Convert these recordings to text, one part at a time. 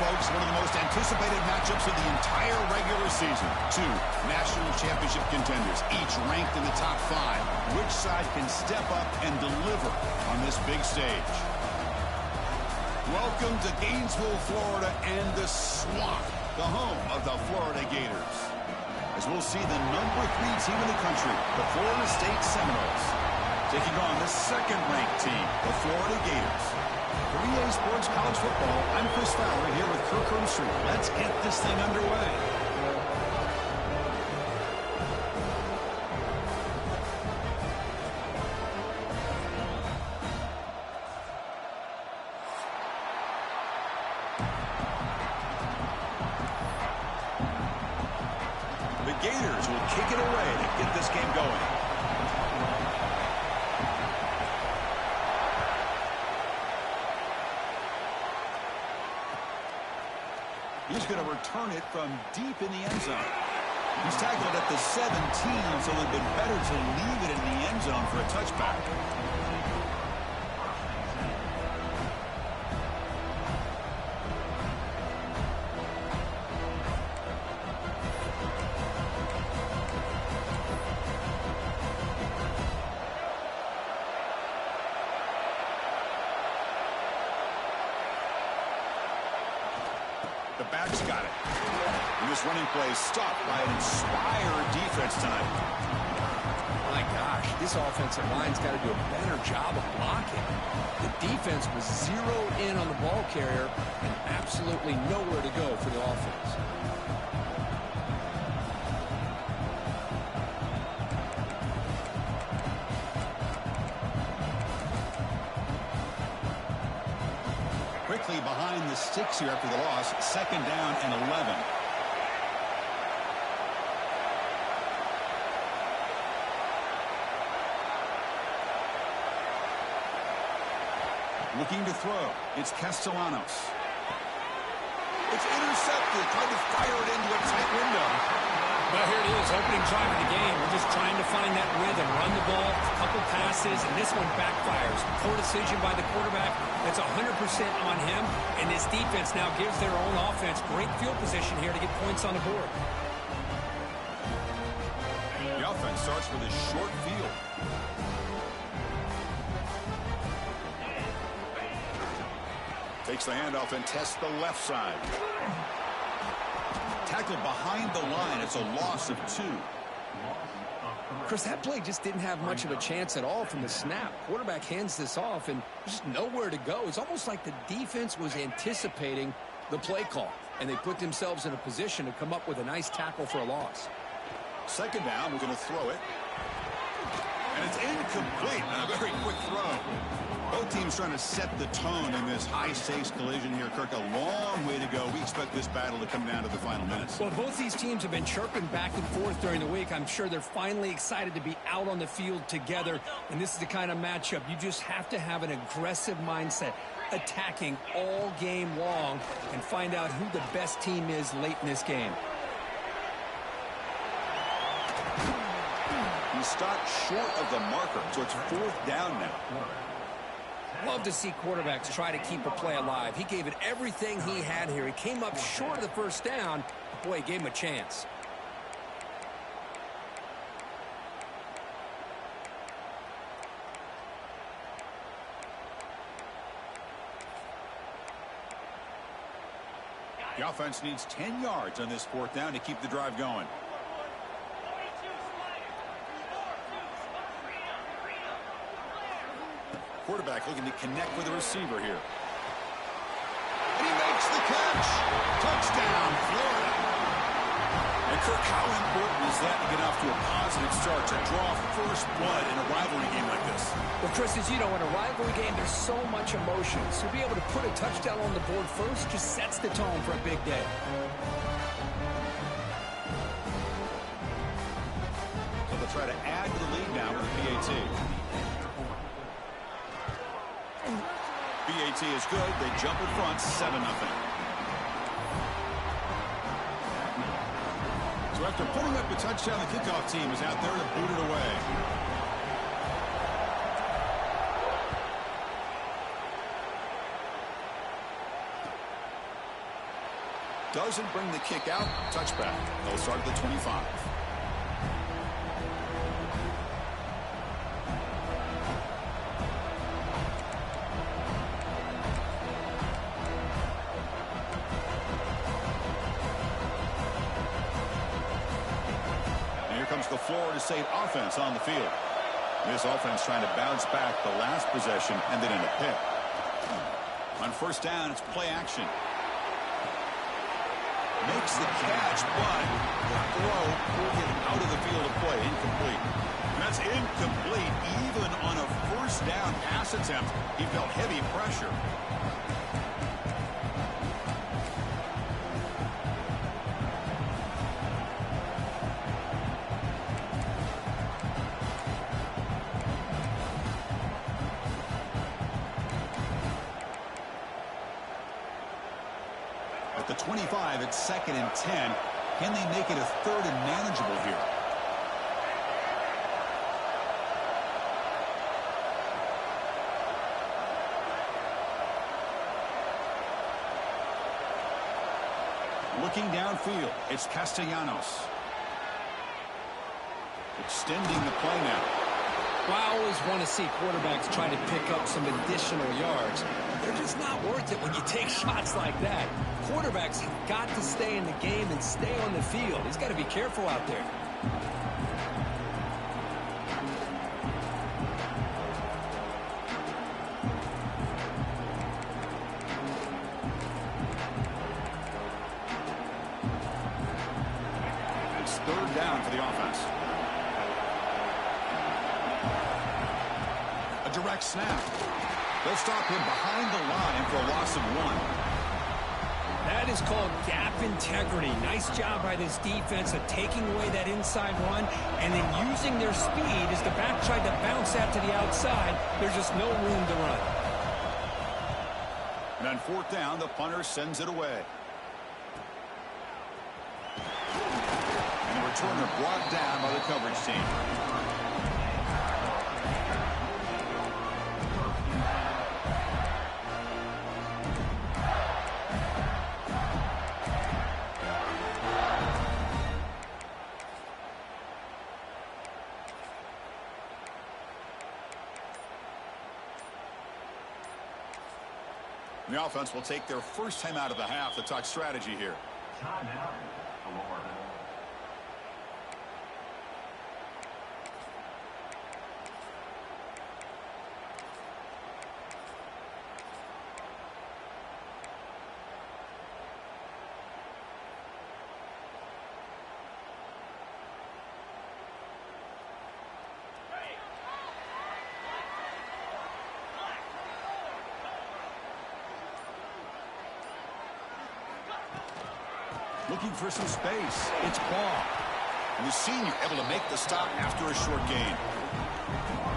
folks, one of the most anticipated matchups of the entire regular season. Two national championship contenders, each ranked in the top 5. Which side can step up and deliver on this big stage? Welcome to Gainesville, Florida, and the Swamp, the home of the Florida Gators. As we'll see the number 3 team in the country, the Florida State Seminoles, taking on the second-ranked team, the Florida Gators. For EA Sports College Football, I'm Chris Fowler here with Kirk Herbstreit. Let's get this thing underway. The Gators will kick it away to get this game going. He's going to return it from deep in the end zone. He's tackled at the 17, so it would have been better to leave it in the end zone for a touchback. The back's got it. And this running play is stopped by an inspired defense tonight. My gosh, this offensive line's got to do a better job of blocking. The defense was zeroed in on the ball carrier and absolutely nowhere to go for the offense. Quickly behind the sticks here after the loss. 2nd down and 11. Looking to throw. It's Castellanos. It's intercepted. Tried to fire it into a tight window. Well, here it is, opening drive of the game. We're just trying to find that rhythm, run the ball, a couple passes, and this one backfires. Poor decision by the quarterback. That's 100% on him, and this defense now gives their own offense great field position here to get points on the board. The offense starts with a short field. Takes the handoff and tests the left side. Tackled behind the line. It's a loss of 2. Chris, that play just didn't have much of a chance at all from the snap. Quarterback hands this off, and there's just nowhere to go. It's almost like the defense was anticipating the play call, and they put themselves in a position to come up with a nice tackle for a loss. 2nd down, we're going to throw it. And it's incomplete. A very quick throw. Both teams trying to set the tone in this high-stakes collision here. Kirk, a long way to go. We expect this battle to come down to the final minutes. Well, both these teams have been chirping back and forth during the week. I'm sure they're finally excited to be out on the field together. And this is the kind of matchup you just have to have an aggressive mindset, attacking all game long, and find out who the best team is late in this game. He stopped short of the marker, so it's 4th down now. Love to see quarterbacks try to keep a play alive. He gave it everything he had here. He came up short of the 1st down. Boy, he gave him a chance. The offense needs 10 yards on this 4th down to keep the drive going. Quarterback looking to connect with the receiver here. And he makes the catch. Touchdown, Florida. And Kirk, how important is that to get off to a positive start, to draw first blood in a rivalry game like this? Well, Chris, as you know, in a rivalry game, there's so much emotion. So to be able to put a touchdown on the board first just sets the tone for a big day. So they'll try to add to the lead now with the PAT. PAT is good. They jump in front, 7-0. So after putting up a touchdown, the kickoff team is out there to boot it away. doesn't bring the kick out. Touchback. They'll start at the 25. The Florida State offense on the field. This offense trying to bounce back the last possession and then in a pick. On first down, it's play action. Makes the catch, but the throw will get out of the field of play. Incomplete. And that's incomplete even on a first down pass attempt. He felt heavy pressure. At the 25, it's 2nd and 10. Can they make it a 3rd and manageable here? Looking downfield, it's Castellanos. Extending the play now. Well, I always want to see quarterbacks try to pick up some additional yards. They're just not worth it when you take shots like that. Quarterbacks have got to stay in the game and stay on the field. He's got to be careful out there. It's 3rd down for the offense. A direct snap. They'll stop him behind the line for a loss of 1. That is called gap integrity. Nice job by this defense of taking away that inside run and then using their speed as the back tried to bounce that to the outside. There's just no room to run. And on 4th down, the punter sends it away. And the returner brought down by the coverage team. The offense will take their first time out of the half to talk strategy here. Timeout, Florida. Looking for some space. It's Paul. And the senior able to make the stop after a short gain.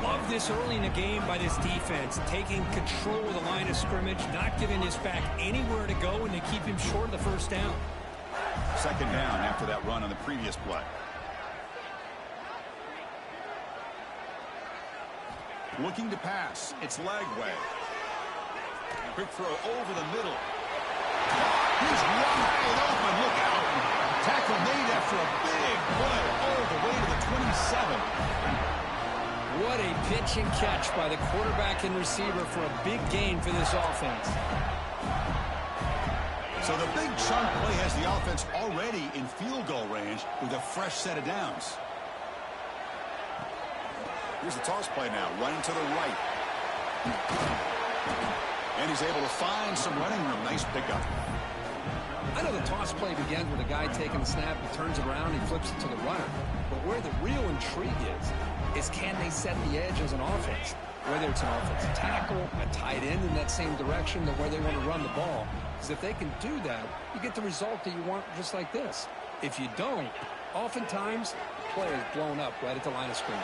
Love this early in the game by this defense. Taking control of the line of scrimmage, not giving his back anywhere to go, and they keep him short of the first down. 2nd down after that run on the previous play. Looking to pass. It's Lagway. Quick throw over the middle. He's wide open. Look out. Tackle made after a big play all the way to the 27. What a pitch and catch by the quarterback and receiver for a big gain for this offense. So the big chunk play has the offense already in field goal range with a fresh set of downs. Here's the toss play now, running to the right. And he's able to find some running room. Nice pickup. I know the toss play begins with a guy taking the snap, he turns it around, he flips it to the runner. But where the real intrigue is can they set the edge as an offense? Whether it's an offensive tackle, a tight end in that same direction to where they want to run the ball. Because if they can do that, you get the result that you want just like this. If you don't, oftentimes, the play is blown up right at the line of scrimmage.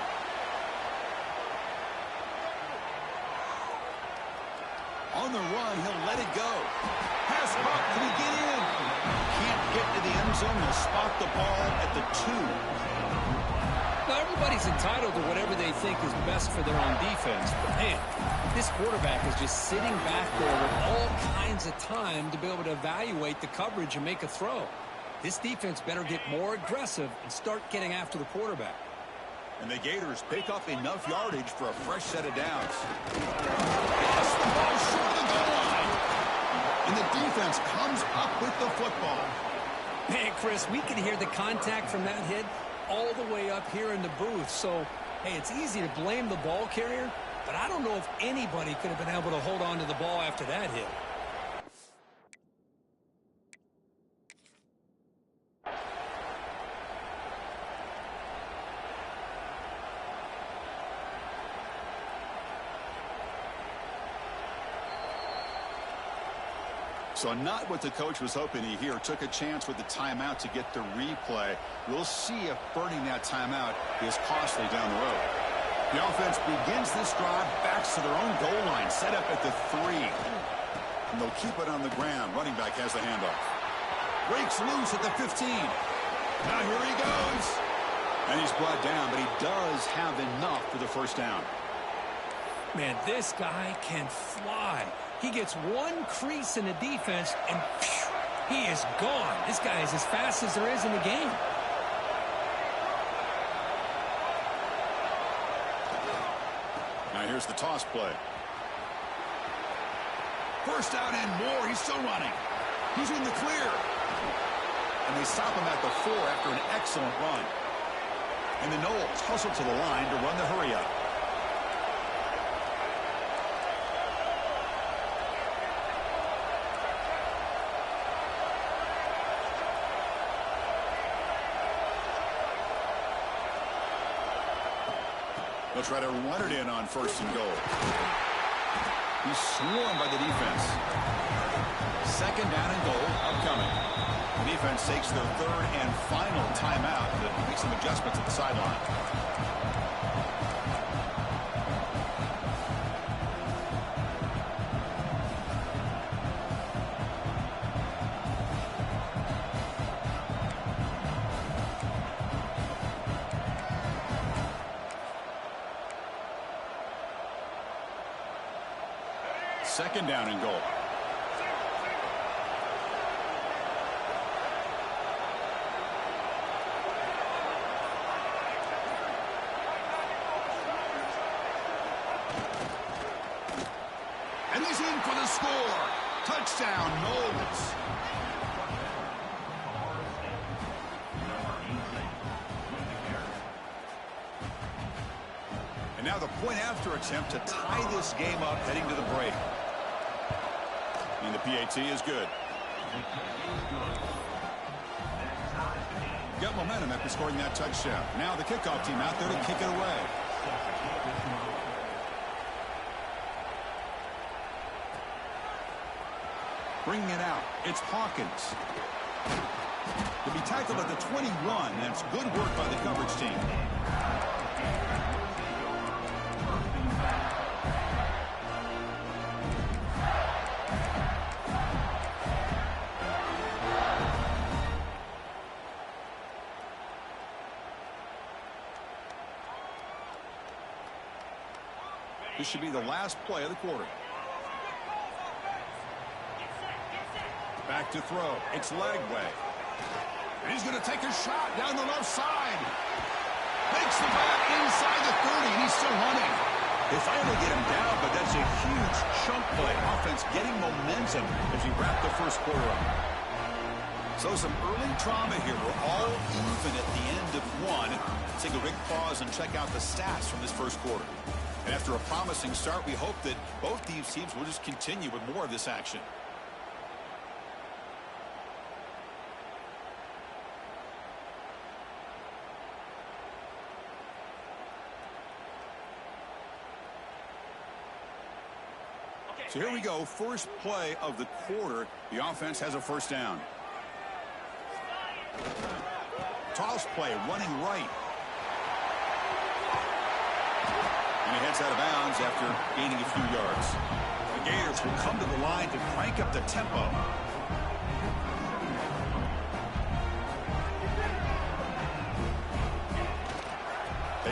On the run, he'll let it go. Pass caught. Can he get in? Can't get to the end zone. He'll spot the ball at the 2. Now, everybody's entitled to whatever they think is best for their own defense. But, man, this quarterback is just sitting back there with all kinds of time to be able to evaluate the coverage and make a throw. This defense better get more aggressive and start getting after the quarterback. And the Gators pick up enough yardage for a fresh set of downs. Yes, the ball short of the goal line. And the defense comes up with the football. Man, Chris, we can hear the contact from that hit all the way up here in the booth. So, hey, it's easy to blame the ball carrier, but I don't know if anybody could have been able to hold on to the ball after that hit. So not what the coach was hoping to hear. Took a chance with the timeout to get the replay. We'll see if burning that timeout is costly down the road. The offense begins this drive, backs to their own goal line, set up at the 3. And they'll keep it on the ground. Running back has the handoff. Breaks loose at the 15. Now here he goes. And he's brought down, but he does have enough for the first down. Man, this guy can fly. He gets one crease in the defense, and phew, he is gone. This guy is as fast as there is in the game. Now here's the toss play. First down and more. He's still running. He's in the clear. And they stop him at the 4 after an excellent run. And the Noles hustle to the line to run the hurry up. They'll try to run it in on first and goal. He's swarmed by the defense. Second down and goal upcoming. The defense takes their third and final timeout to make some adjustments at the sideline. Second down and goal. And he's in for the score. Touchdown, Noles. And now the point after attempt to tie this game up heading to the break. And the PAT is good. Got momentum after scoring that touchdown. Now the kickoff team out there to kick it away. Bringing it out, it's Hawkins. To be tackled at the 21, that's good work by the coverage team. This should be the last play of the quarter. Back to throw. It's leg way. And he's going to take a shot down the left side. Makes the back inside the 30, and he's still running. They finally get him down, but that's a huge chunk play. Offense getting momentum as we wrap the first quarter up. So some early drama here. We're all even at the end of one. Take a quick pause and check out the stats from this first quarter. And after a promising start, we hope that both these teams will just continue with more of this action. So here we go, first play of the quarter. The offense has a first down. Toss play, running right. And he heads out of bounds after gaining a few yards. The Gators will come to the line to crank up the tempo.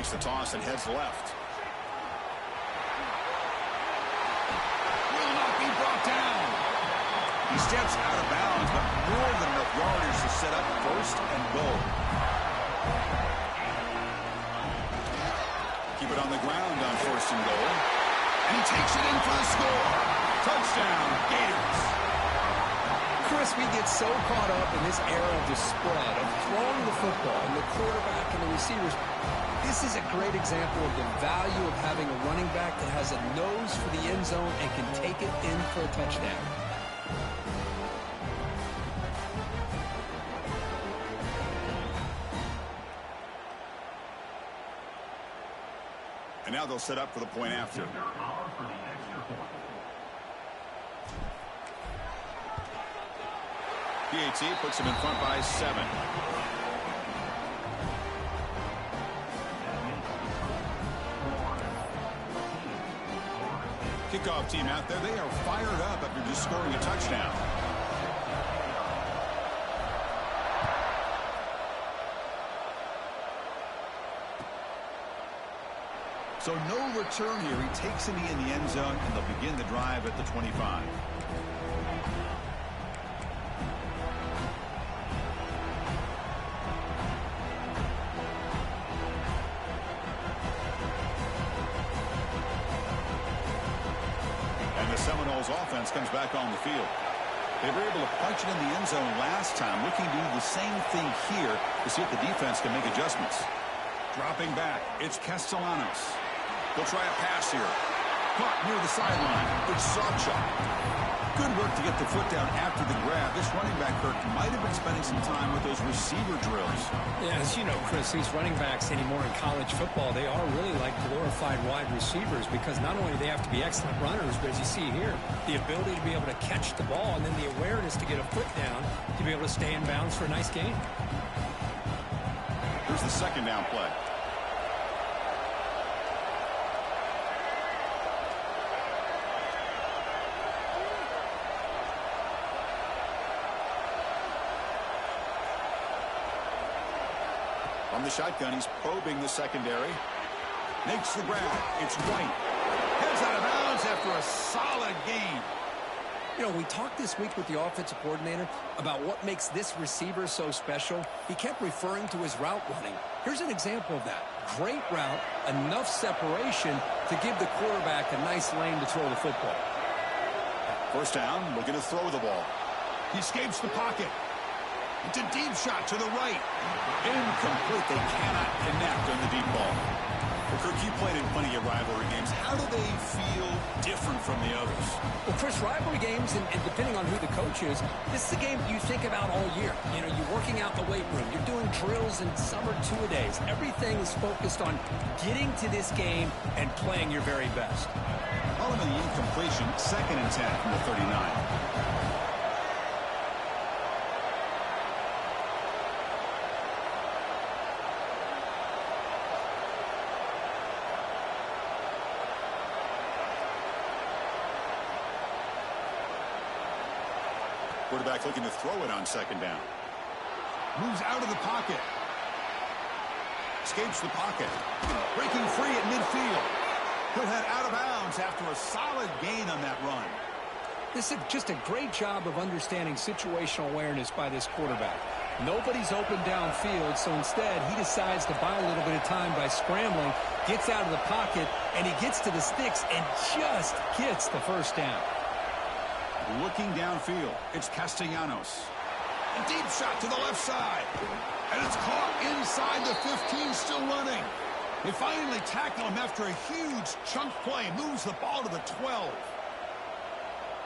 Takes the toss and heads left. Will not be brought down. He steps out of bounds, but more than enough yardage to set up first and goal. Keep it on the ground on first and goal. And he takes it in for the score. Touchdown, Gators. Chris, we get so caught up in this era of the spread, of throwing the football, and the quarterback and the receivers. This is a great example of the value of having a running back that has a nose for the end zone and can take it in for a touchdown. And now they'll set up for the point after. PAT puts him in front by 7. Kickoff team out there. They are fired up after just scoring a touchdown. So no return here. He takes it in the end zone, and they'll begin the drive at the 25. Seminoles offense comes back on the field. They were able to punch it in the end zone last time, looking to do the same thing here to see if the defense can make adjustments. Dropping back, it's Castellanos. They'll try a pass here. Caught near the sideline. It's Sawchuk. Good work to get the foot down after the grab. This running back, Kirk, might have been spending some time with those receiver drills. Yeah, as you know, Chris, these running backs anymore in college football, they are really like glorified wide receivers because not only do they have to be excellent runners, but as you see here, the ability to be able to catch the ball and then the awareness to get a foot down to be able to stay in bounds for a nice gain. Here's the second down play. From the shotgun, he's probing the secondary. Makes the grab. It's White. Heads out of bounds after a solid gain. You know, we talked this week with the offensive coordinator about what makes this receiver so special. He kept referring to his route running. Here's an example of that. Great route, enough separation to give the quarterback a nice lane to throw the football. First down, looking to throw the ball. He escapes the pocket. It's a deep shot to the right. Incomplete. They cannot connect on the deep ball. Well, Kirk, you played in plenty of rivalry games. How do they feel different from the others? Well, Chris, rivalry games, and depending on who the coach is, this is a game you think about all year. You know, you're working out in the weight room. You're doing drills in summer two-a-days. Everything is focused on getting to this game and playing your very best. Following the incompletion, 2nd and 10 from the 39. Quarterback looking to throw it on 2nd down. Moves out of the pocket. Escapes the pocket. Breaking free at midfield. He'll head out of bounds after a solid gain on that run. This is just a great job of understanding situational awareness by this quarterback. Nobody's open downfield, so instead he decides to buy a little bit of time by scrambling, gets out of the pocket, and he gets to the sticks and just gets the first down. Looking downfield, it's Castellanos. A deep shot to the left side. And it's caught inside the 15, still running. They finally tackle him after a huge chunk play. Moves the ball to the 12.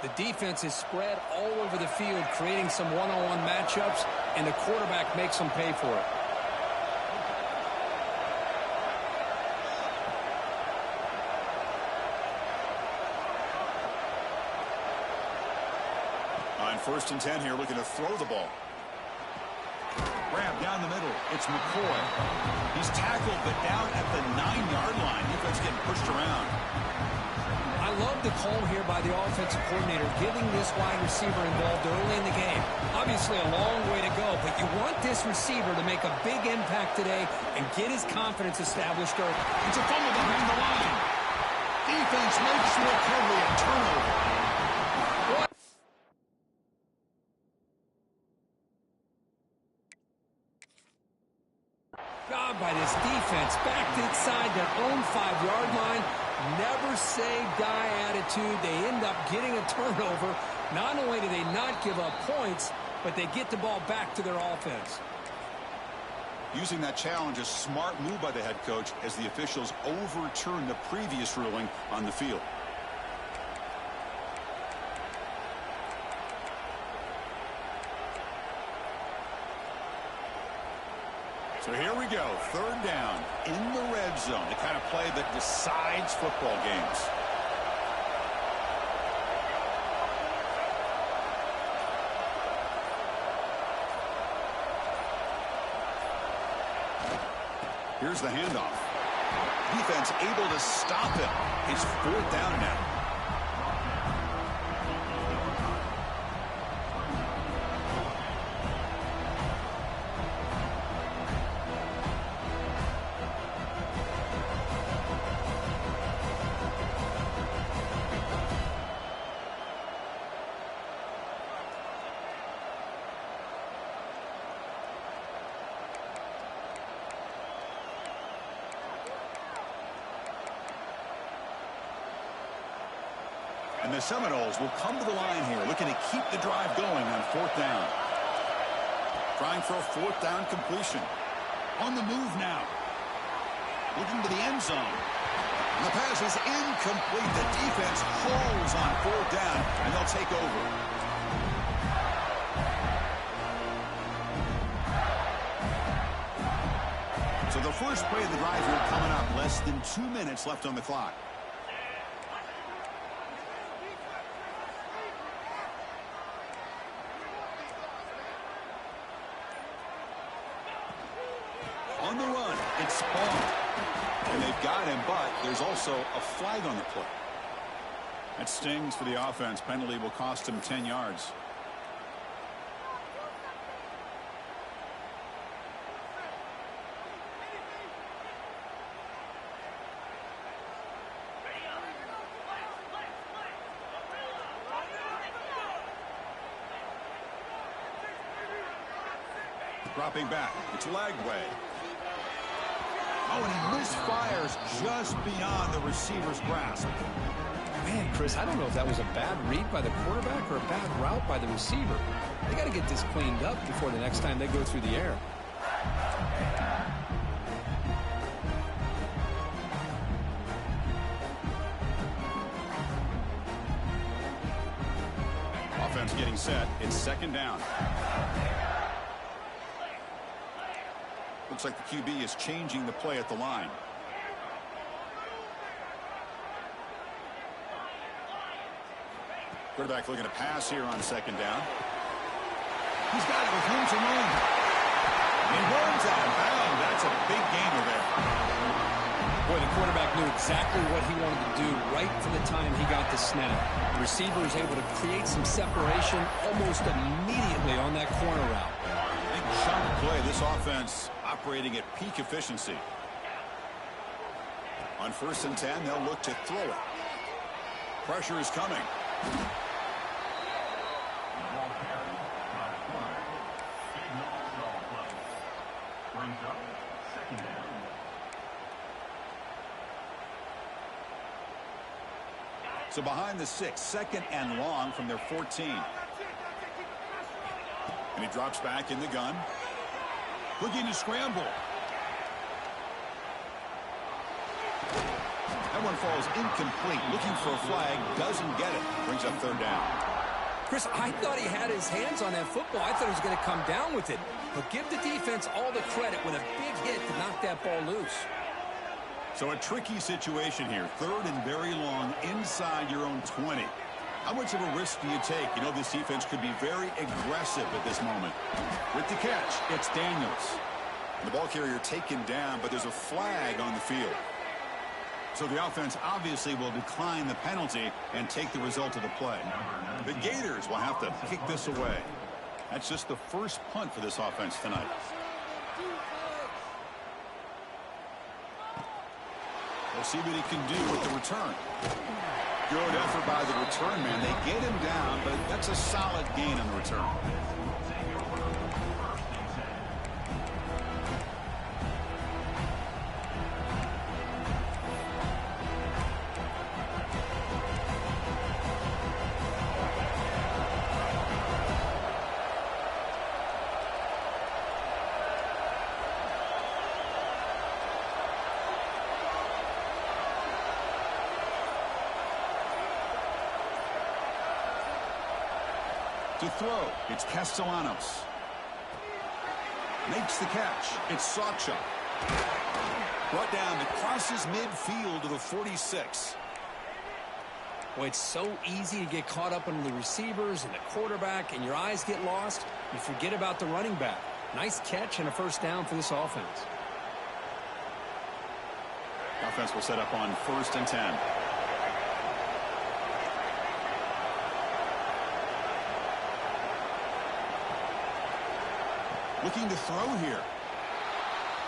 The defense is spread all over the field, creating some one-on-one matchups, and the quarterback makes them pay for it. On 1st and 10 here, looking to throw the ball. Grab down the middle. It's McCoy. He's tackled, but down at the 9-yard line. Defense getting pushed around. I love the call here by the offensive coordinator, giving this wide receiver involved early in the game. Obviously a long way to go, but you want this receiver to make a big impact today and get his confidence established early. It's a fumble behind the line. Defense makes the recovery a turnover. What? Job by this defense, backed inside their own 5-yard line. Never say die attitude. They end up getting a turnover. Not only do they not give up points, but they get the ball back to their offense. Using that challenge, a smart move by the head coach as the officials overturn the previous ruling on the field. So here we go, 3rd down in the red zone, the kind of play that decides football games. Here's the handoff. Defense able to stop it. It's 4th down now. And the Seminoles will come to the line here, looking to keep the drive going on 4th down. Trying for a 4th down completion. On the move now. Looking to the end zone. And the pass is incomplete. The defense holds on 4th down, and they'll take over. So the first play of the drive here coming up. Less than 2 minutes left on the clock. On the run, it's Spawn. And they've got him, but there's also a flag on the play. That stings for the offense. Penalty will cost him 10 yards. Dropping back, it's Lagway. Oh, and he misfires just beyond the receiver's grasp. Man, Chris, I don't know if that was a bad read by the quarterback or a bad route by the receiver. They got to get this cleaned up before the next time they go through the air. Offense getting set. It's 2nd down. Looks like the QB is changing the play at the line. Quarterback looking to pass here on 2nd down. He's got it with room to run. He runs out of bounds. That's a big gainer there. Boy, the quarterback knew exactly what he wanted to do right from the time he got the snap. The receiver was able to create some separation almost immediately on that corner route. Big chunk play. This offense operating at peak efficiency. On 1st and 10, they'll look to throw it. Pressure is coming. So behind the 6, 2nd and long from their 14. And he drops back in the gun. Looking to scramble. That one falls incomplete. Looking for a flag. Doesn't get it. Brings up 3rd down. Chris, I thought he had his hands on that football. I thought he was going to come down with it. But give the defense all the credit with a big hit to knock that ball loose. So a tricky situation here. 3rd and very long inside your own 20. How much of a risk do you take? You know, this defense could be very aggressive at this moment. With the catch, it's Daniels. And the ball carrier taken down, but there's a flag on the field. So the offense obviously will decline the penalty and take the result of the play. The Gators will have to kick this away. That's just the first punt for this offense tonight. We'll see what he can do with the return. Good effort by the return man. They get him down, but that's a solid gain on the return. To throw, it's Castellanos. Makes the catch. It's Sawchuk. Brought down to crosses midfield to the 46. Well, it's so easy to get caught up in the receivers and the quarterback, and your eyes get lost. You forget about the running back. Nice catch and a first down for this offense. Offense will set up on 1st and 10. Looking to throw here.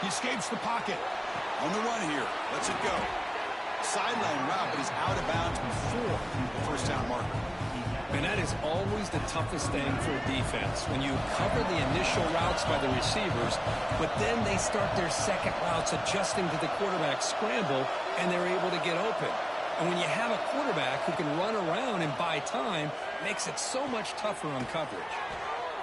He escapes the pocket. On the run here. Lets it go. Sideline route, but he's out of bounds before the first down marker. And that is always the toughest thing for a defense. When you cover the initial routes by the receivers, but then they start their second routes adjusting to the quarterback scramble, and they're able to get open. And when you have a quarterback who can run around and buy time, it makes it so much tougher on coverage.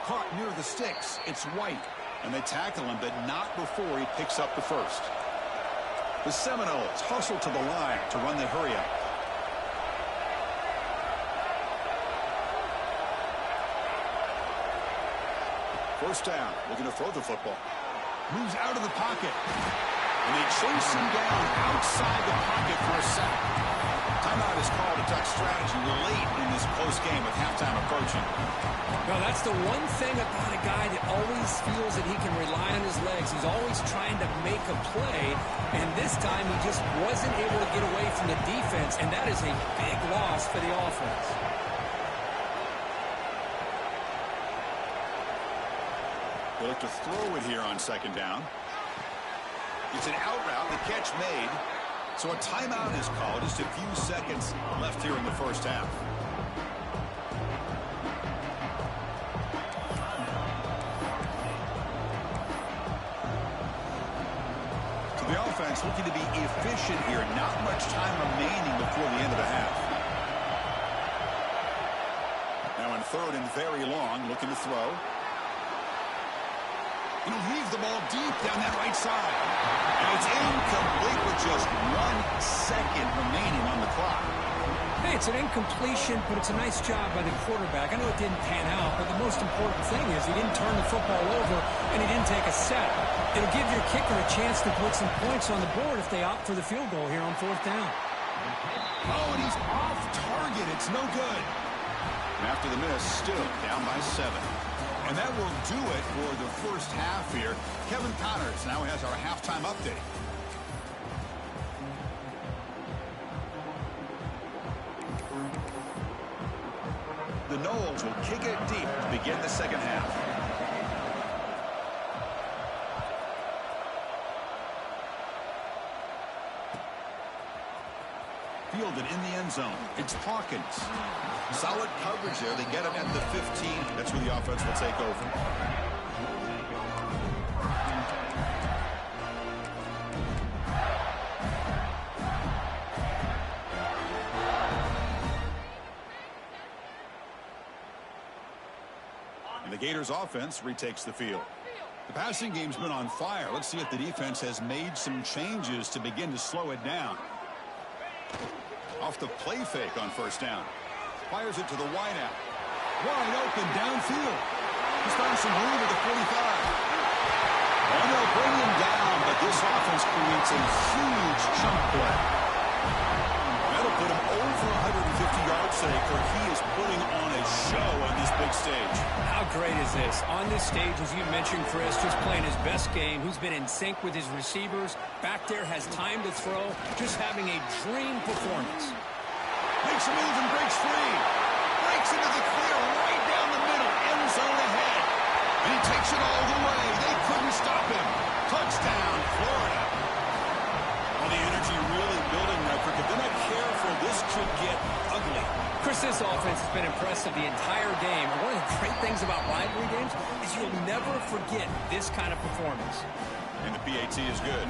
Caught near the sticks. It's White. And they tackle him, but not before he picks up the first. The Seminoles hustle to the line to run the hurry-up. First down. Looking to throw the football. Moves out of the pocket. And they chase him down outside the pocket for a sack. Timeout is called. A duck strategy late in this close game with halftime approaching. Well, that's the one thing about a guy that always feels that he can rely on his legs. He's always trying to make a play, and this time he just wasn't able to get away from the defense, and that is a big loss for the offense. They look to throw it here on 2nd down. It's an out route, the catch made. So a timeout is called. Just a few seconds left here in the first half. So the offense looking to be efficient here. Not much time remaining before the end of the half. Now in 3rd and very long, looking to throw. He'll heave the ball deep down that right side. And it's incomplete with just 1 second remaining on the clock. Hey, it's an incompletion, but it's a nice job by the quarterback. I know it didn't pan out, but the most important thing is he didn't turn the football over and he didn't take a sack. It'll give your kicker a chance to put some points on the board if they opt for the field goal here on 4th down. Oh, and he's off target. It's no good. And after the miss, still down by 7. And that will do it for the first half here. Kevin Connors now has our halftime update. The Noles will kick it deep to begin the second half. Fielded in the end zone. It's Hawkins. Solid coverage there. They get him at the 15. That's where the offense will take over. And the Gators offense retakes the field. The passing game's been on fire. Let's see if the defense has made some changes to begin to slow it down. Off the play fake on 1st down. Fires it to the wideout. Wide open downfield. He's found some room at the 45. And they'll bring him down, but this offense creates a huge chunk play. That'll put him over 150 yards sake, or he is putting on a show on this big stage. How great is this? On this stage, as you mentioned, Chris, just playing his best game. He's been in sync with his receivers. Back there, has time to throw. Just having a dream performance. Makes a move and breaks free. Breaks into the clear right down the middle. End zone ahead. And he takes it all the way. They couldn't stop him. Touchdown, Florida. Well, the energy really building right quick. If they're not careful, this could get ugly. Chris, this offense has been impressive the entire game. And one of the great things about rivalry games is you'll never forget this kind of performance. And the PAT is good.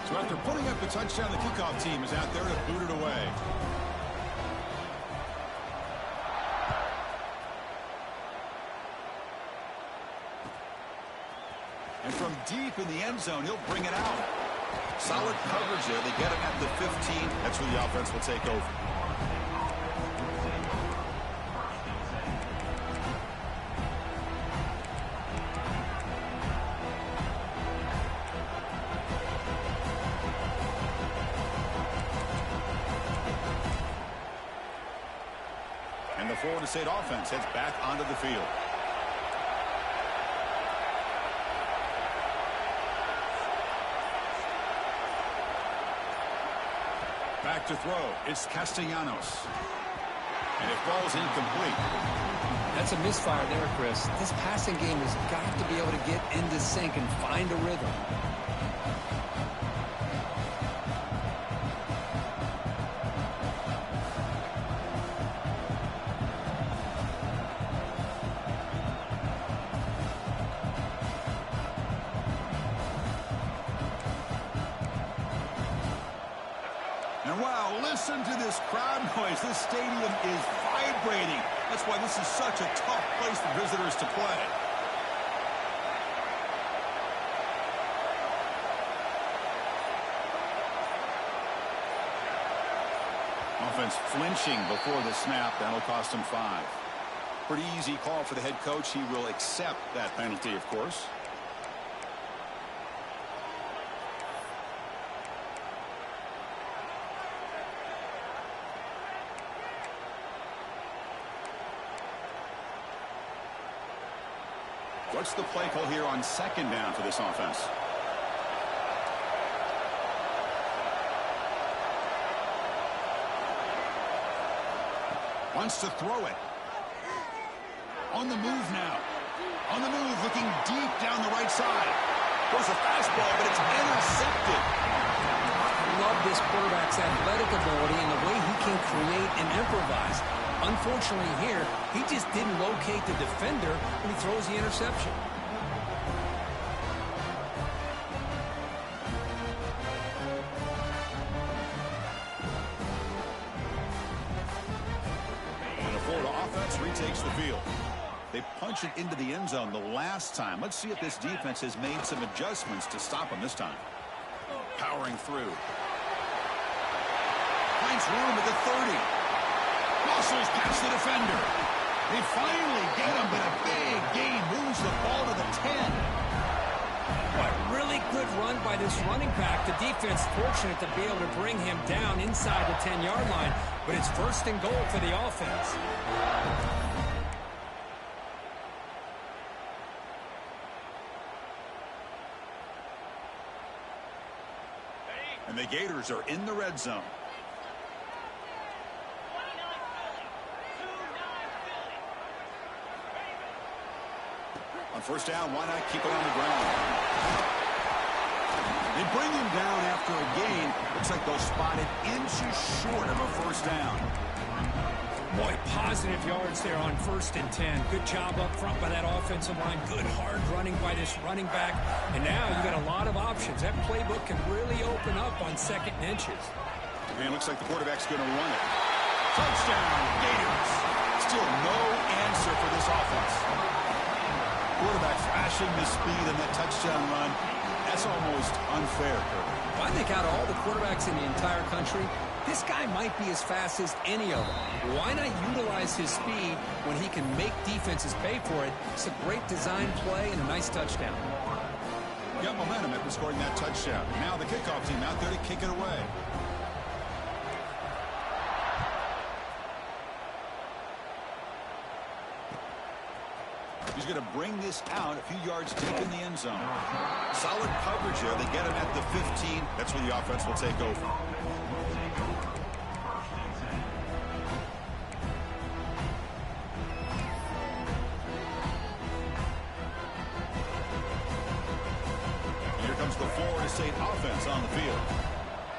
So after putting up the touchdown, the kickoff team is out there to boot it away. And from deep in the end zone, he'll bring it out. Solid coverage there. They get him at the 15. That's where the offense will take over. And the Florida State offense heads back onto the field. Back to throw. It's Castellanos. And it falls incomplete. That's a misfire there, Chris. This passing game has got to be able to get into sync and find a rhythm. And wow, listen to this crowd noise. This stadium is vibrating. That's why this is such a tough place for visitors to play. Offense flinching before the snap. That'll cost him 5. Pretty easy call for the head coach. He will accept that penalty, of course. What's the play call here on second down for this offense? Wants to throw it. On the move now. On the move, looking deep down the right side. Goes a fastball, but it's intercepted. I love this quarterback's athletic ability and the way he can create and improvise. Unfortunately here, he just didn't locate the defender when he throws the interception. And the Florida offense retakes the field. They punch it into the end zone the last time. Let's see if this defense has made some adjustments to stop them this time. Powering through. Finds room at the 30. Muscles past the defender. They finally get him, but a big gain moves the ball to the 10. What really good run by this running back. The defense fortunate to be able to bring him down inside the 10-yard line, but it's first and goal for the offense. And the Gators are in the red zone. On first down, why not keep it on the ground? They bring him down after a gain. Looks like they'll spot it inches short of a first down. Boy, positive yards there on 1st and 10. Good job up front by that offensive line. Good hard running by this running back. And now you've got a lot of options. That playbook can really open up on 2nd and inches. And it looks like the quarterback's going to run it. Touchdown, Gators. Still no answer for this offense. Quarterback flashing the speed in that touchdown run. That's almost unfair, Kirk. Well, I think out of all the quarterbacks in the entire country, this guy might be as fast as any of them. Why not utilize his speed when he can make defenses pay for it? It's a great design play and a nice touchdown. Got momentum after scoring that touchdown. Now the kickoff team out there to kick it away. going to bring this out a few yards deep in the end zone. Solid coverage there. They get him at the 15. That's where the offense will take over. Here comes the Florida State offense on the field.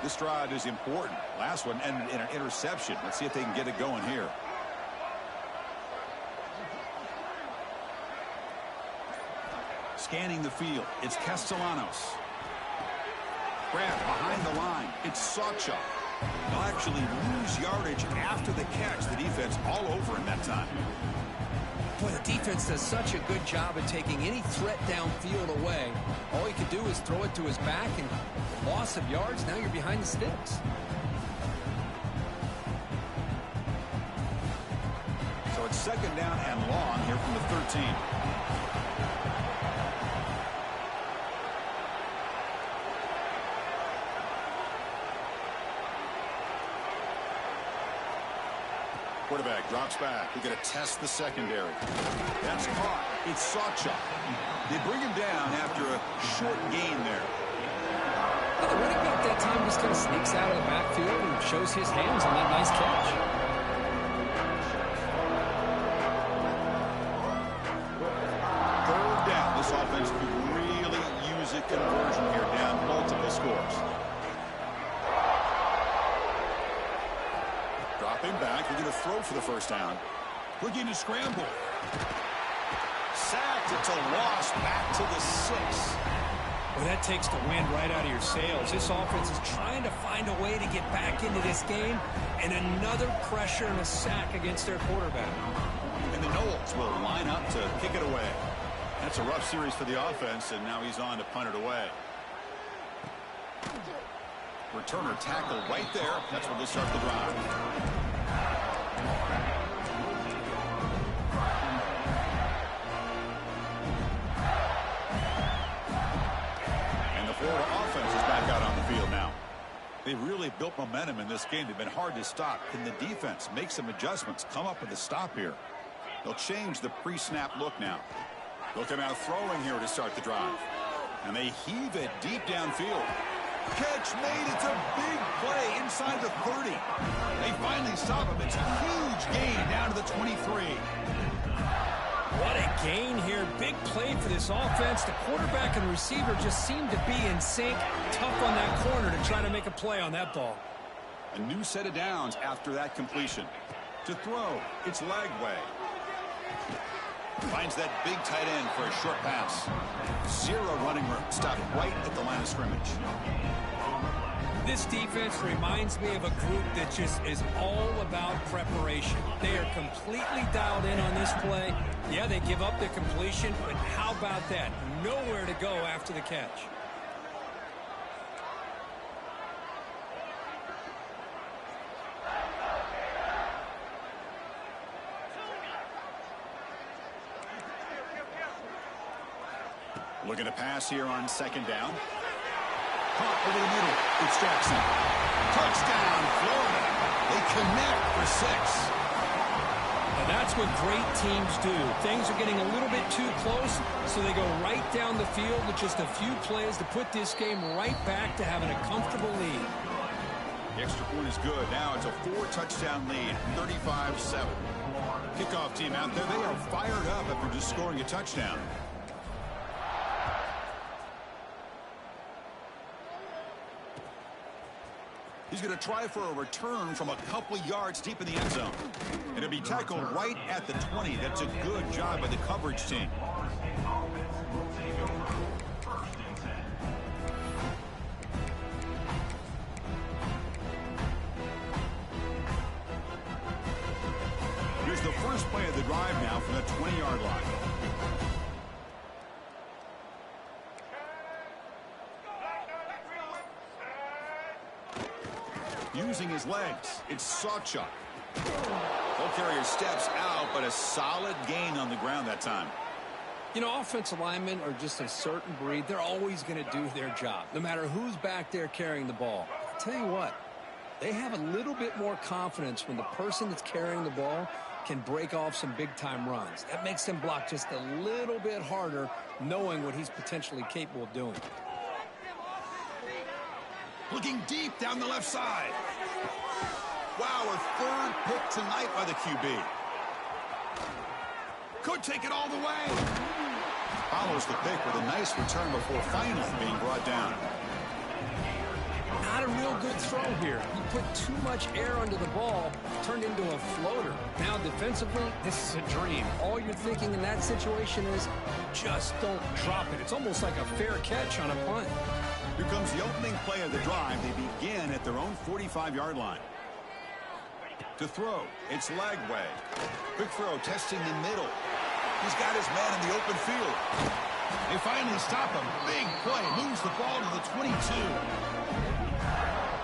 This drive is important. Last one ended in an interception. Let's see if they can get it going here. Scanning the field, it's Castellanos. Grabbed behind the line, it's Sawchuk. They'll actually lose yardage after the catch. The defense all over him that time. Boy, the defense does such a good job of taking any threat downfield away. All he could do is throw it to his back, and loss of yards, now you're behind the sticks. So it's second down and long here from the 13. Quarterback drops back. We're going to test the secondary. That's caught. It's Sawchuk. They bring him down after a short gain there. Well, the running back that time just kind of sneaks out of the backfield and shows his hands on that nice catch. Third down. This offense could really use a conversion here, down multiple scores. Dropping back. We're going to throw for the first down. Looking to scramble. Sacked. It's a loss. Back to the 6. Well, that takes the wind right out of your sails. This offense is trying to find a way to get back into this game, and another pressure and a sack against their quarterback. And the Knowles will line up to kick it away. That's a rough series for the offense, and now he's on to punt it away. Returner tackle right there. That's where they'll start the drive. Florida offense is back out on the field now. They really built momentum in this game. They've been hard to stop. Can the defense make some adjustments, come up with a stop here? They'll change the pre-snap look now. They'll come out throwing here to start the drive. And they heave it deep downfield. Catch made. It's a big play inside the 30. They finally stop him. It's a huge gain down to the 23. What a gain here. Big play for this offense. The quarterback and receiver just seem to be in sync. Tough on that corner to try to make a play on that ball. A new set of downs after that completion. To throw, it's Lagway. Finds that big tight end for a short pass. Zero running room. Stopped right at the line of scrimmage. This defense reminds me of a group that just is all about preparation. They are completely dialed in on this play. Yeah, they give up the completion, but how about that? Nowhere to go after the catch. Looking to pass here on second down. Caught over the middle. It's Jackson. Touchdown, Florida. They connect for 6. Now that's what great teams do. Things are getting a little bit too close, so they go right down the field with just a few plays to put this game right back to having a comfortable lead. The extra point is good. Now it's a 4-touchdown lead, 35-7. Kickoff team out there. They are fired up after just scoring a touchdown. He's going to try for a return from a couple yards deep in the end zone. And it'll be tackled right at the 20. That's a good job by the coverage team. Here's the first play of the drive now from the 20-yard line. Using his legs, it's Sawchuk. Ball carrier steps out, but a solid gain on the ground that time. You know, offensive linemen are just a certain breed. They're always going to do their job, no matter who's back there carrying the ball. I'll tell you what, They have a little bit more confidence when the person that's carrying the ball can break off some big-time runs. That makes them block just a little bit harder, knowing what he's potentially capable of doing. Looking deep down the left side. Wow, a third pick tonight by the QB. Could take it all the way. Follows the pick with a nice return before finally being brought down. Not a real good throw here. He put too much air under the ball, turned into a floater. Now defensively, this is a dream. All you're thinking in that situation is just don't drop it. It's almost like a fair catch on a punt. Here comes the opening play of the drive. They begin at their own 45-yard line. To throw, it's Lagway. Quick throw, testing the middle. He's got his man in the open field. They finally stop him. Big play, moves the ball to the 22.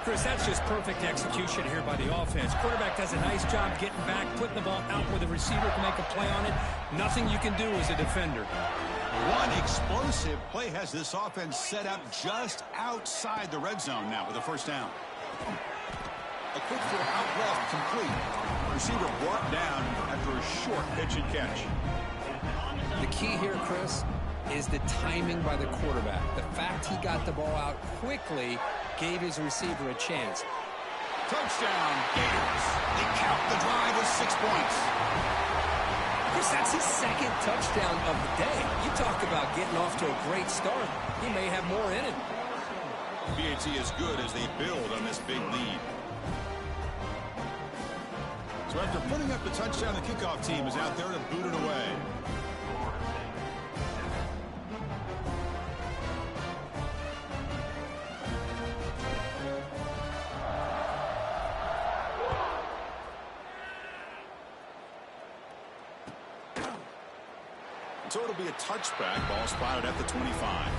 Chris, that's just perfect execution here by the offense. Quarterback does a nice job getting back, putting the ball out where the receiver can make a play on it. Nothing you can do as a defender. One explosive play has this offense set up just outside the red zone now with a first down. A quick throw out left, complete. Receiver brought down after a short pitch and catch. The key here, Chris, is the timing by the quarterback. The fact he got the ball out quickly gave his receiver a chance. Touchdown, Gators. They count the drive with 6 points. Chris, that's his second touchdown of the day. You talk about getting off to a great start. He may have more in it. BAT is good as they build on this big lead. So after putting up the touchdown, the kickoff team is out there to boot it away. So it'll be a touchback. Ball spotted at the 25.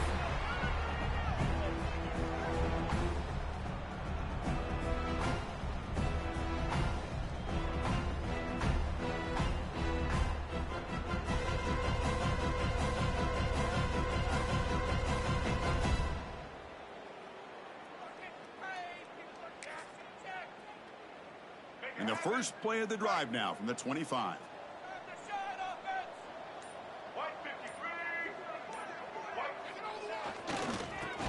And the first play of the drive now from the 25.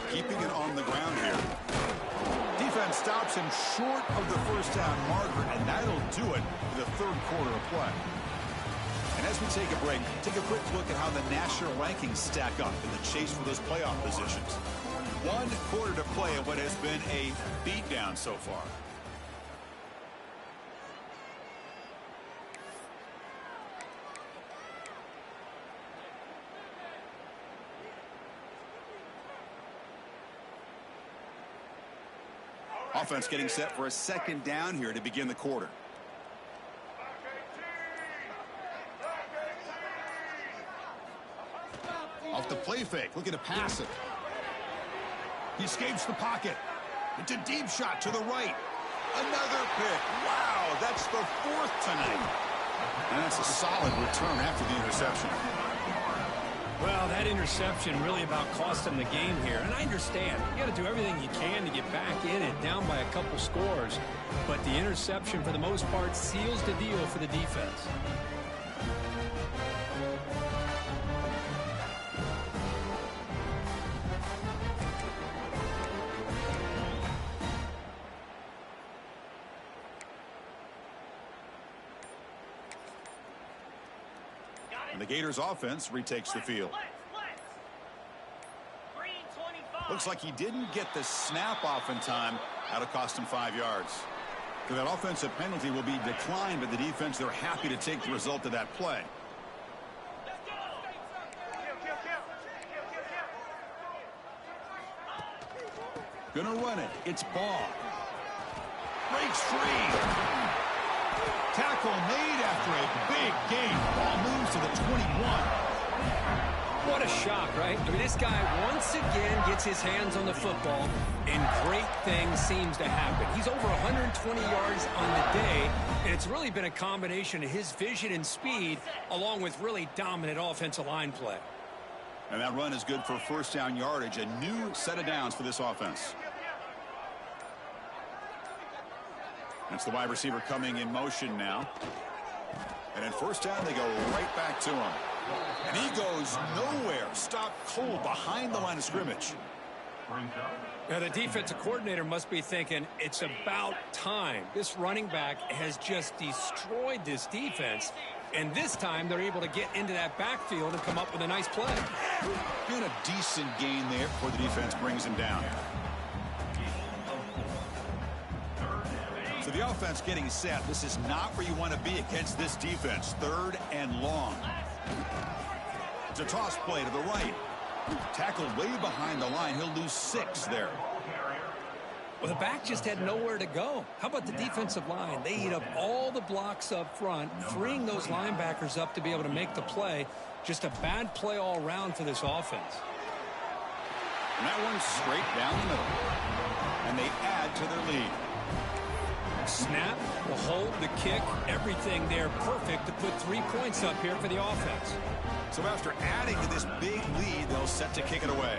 Keeping it on the ground here. Defense stops him short of the first down marker, and that'll do it for the third quarter of play. And as we take a break, take a quick look at how the national rankings stack up in the chase for those playoff positions. 1 quarter to play of what has been a beatdown so far. Offense getting set for a second down here to begin the quarter. Off the play fake, looking to pass it. He escapes the pocket. It's a deep shot to the right. Another pick. Wow, that's the 4th tonight. And that's a solid return after the interception. Well, that interception really about cost them the game here. And I understand. You got to do everything you can to get back in it, down by a couple scores. But the interception, for the most part, seals the deal for the defense. And the Gators offense retakes the field. Looks like he didn't get the snap off in time. That'll cost him 5 yards. So that offensive penalty will be declined by the defense. They're happy to take the result of that play. Gonna run it. It's Ball. Breaks free. Tackle made after a big gain. Ball moves to the 21. What a shock, right? I mean, this guy once again gets his hands on the football, and great things seems to happen. He's over 120 yards on the day, and it's really been a combination of his vision and speed, along with really dominant offensive line play. And that run is good for first down yardage. A new set of downs for this offense. That's the wide receiver coming in motion now. And in first down, they go right back to him. And he goes nowhere. Stopped cold behind the line of scrimmage. Now, the defensive coordinator must be thinking, it's about time. This running back has just destroyed this defense. And this time, they're able to get into that backfield and come up with a nice play. Doing a decent gain there before the defense brings him down. So the offense getting set. This is not where you want to be against this defense. 3rd and long. It's a toss play to the right. Tackled way behind the line. He'll lose 6 there. Well, the back just had nowhere to go. How about the defensive line? They eat up all the blocks up front, freeing those linebackers up to be able to make the play. Just a bad play all around for this offense. And that one's straight down the middle. And they add to their lead. Snap, the hold, the kick, everything there perfect to put 3 points up here for the offense. So after adding to this big lead, they'll set to kick it away.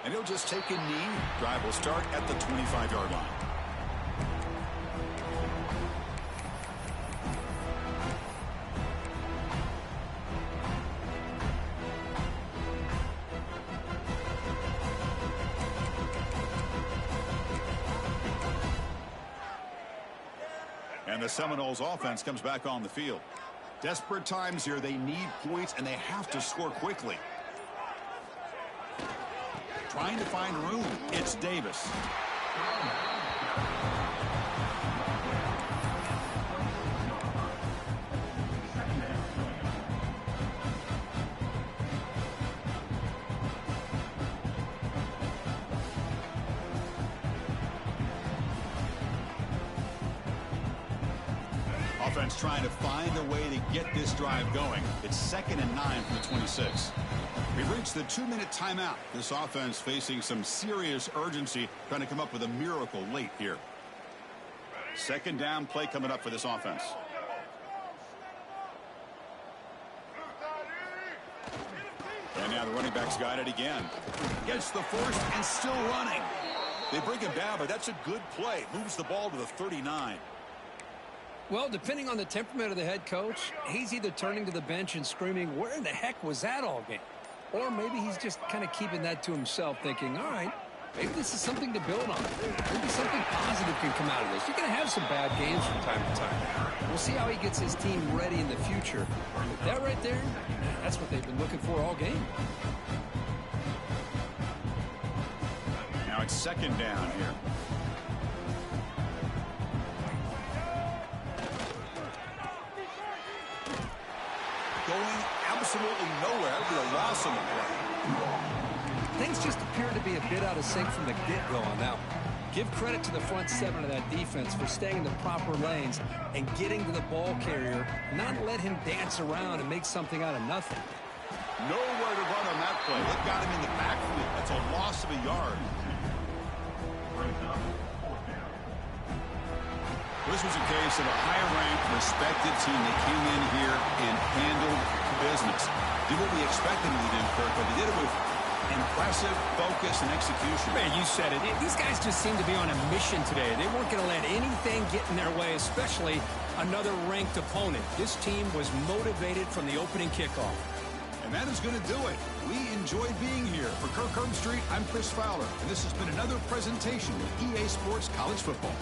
And he'll just take a knee. Drive will start at the 25-yard line. And the Seminoles offense comes back on the field. Desperate times here. They need points, and they have to score quickly. Trying to find room. It's Davis. Offense trying to find a way to get this drive going. It's 2nd and 9 from the 26. We've reached the 2-minute timeout. This offense facing some serious urgency, trying to come up with a miracle late here. 2nd down play coming up for this offense. And now the running back's got it again. Gets the first and still running. They bring him down, but that's a good play. Moves the ball to the 39. Well, depending on the temperament of the head coach, he's either turning to the bench and screaming, where in the heck was that all game? Or maybe he's just kind of keeping that to himself, thinking, all right, maybe this is something to build on. Maybe something positive can come out of this. You're going to have some bad games from time to time. We'll see how he gets his team ready in the future. But that right there, that's what they've been looking for all game. Now it's 2nd down here. Going absolutely nowhere. That would be a loss on the play. Things just appear to be a bit out of sync from the get-go on that one. Give credit to the front 7 of that defense for staying in the proper lanes and getting to the ball carrier, not let him dance around and make something out of nothing. Nowhere to run on that play. They've got him in the backfield. That's a loss of a yard. This was a case of a high-ranked, respected team that came in here and handled business. Did what we expected them to do, Kirk, but they did it with impressive focus and execution. Man, you said it. These guys just seem to be on a mission today. They weren't going to let anything get in their way, especially another ranked opponent. This team was motivated from the opening kickoff. And that is going to do it. We enjoyed being here. For Kirk Herbstreit, I'm Chris Fowler, and this has been another presentation of EA Sports College Football.